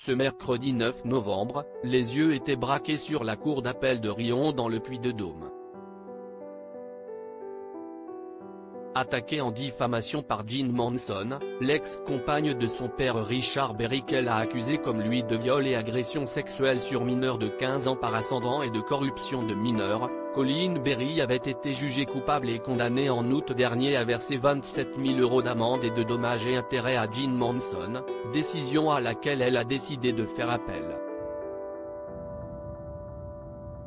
Ce mercredi 9 novembre, les yeux étaient braqués sur la cour d'appel de Riom dans le Puy-de-Dôme. Attaquée en diffamation par Jean Manson, l'ex-compagne de son père Richard Berry, qu'elle a accusé comme lui de viol et agression sexuelle sur mineurs de 15 ans par ascendant et de corruption de mineurs, Colleen Berry avait été jugée coupable et condamnée en août dernier à verser 27 000 € d'amende et de dommages et intérêts à Jean Manson, décision à laquelle elle a décidé de faire appel.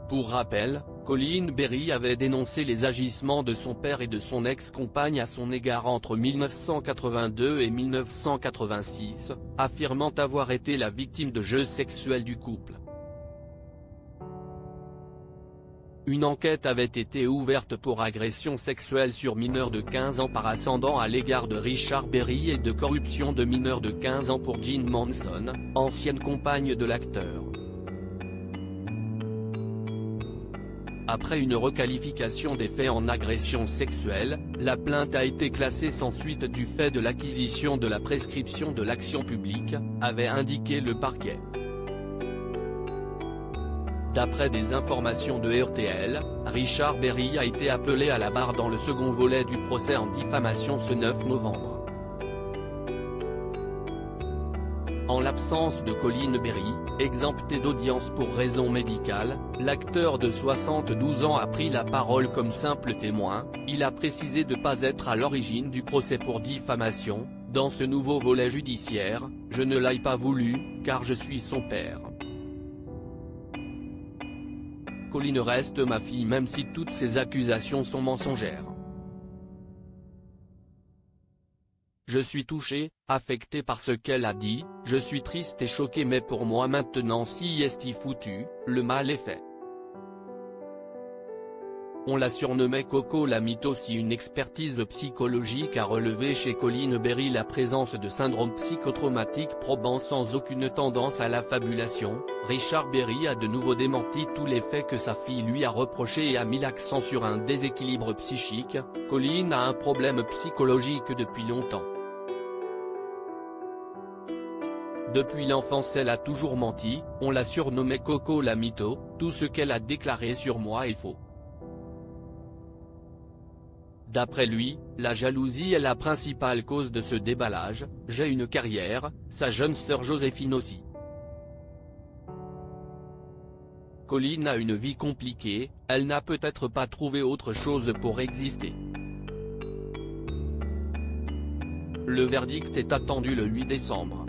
Pour rappel, Colleen Berry avait dénoncé les agissements de son père et de son ex-compagne à son égard entre 1982 et 1986, affirmant avoir été la victime de jeux sexuels du couple. Une enquête avait été ouverte pour agression sexuelle sur mineurs de 15 ans par ascendant à l'égard de Richard Berry et de corruption de mineurs de 15 ans pour Jean Manson, ancienne compagne de l'acteur. Après une requalification des faits en agression sexuelle, la plainte a été classée sans suite du fait de l'acquisition de la prescription de l'action publique, avait indiqué le parquet. D'après des informations de RTL, Richard Berry a été appelé à la barre dans le second volet du procès en diffamation ce 9 novembre. En l'absence de Colleen Berry, exempté d'audience pour raison médicale, l'acteur de 72 ans a pris la parole comme simple témoin. Il a précisé de ne pas être à l'origine du procès pour diffamation. Dans ce nouveau volet judiciaire, je ne l'ai pas voulu, car je suis son père. Colleen reste ma fille même si toutes ces accusations sont mensongères. Je suis touché, affecté par ce qu'elle a dit, je suis triste et choqué, mais pour moi maintenant si est foutu, le mal est fait. On la surnommait Coco la mytho. Si une expertise psychologique a relevé chez Colleen Berry la présence de syndrome psychotraumatique probant sans aucune tendance à la fabulation, Richard Berry a de nouveau démenti tous les faits que sa fille lui a reprochés et a mis l'accent sur un déséquilibre psychique. Colleen a un problème psychologique depuis longtemps. Depuis l'enfance elle a toujours menti, on l'a surnommée Coco la mytho, tout ce qu'elle a déclaré sur moi est faux. D'après lui, la jalousie est la principale cause de ce déballage. J'ai une carrière, sa jeune sœur Joséphine aussi. Colleen a une vie compliquée, elle n'a peut-être pas trouvé autre chose pour exister. Le verdict est attendu le 8 décembre.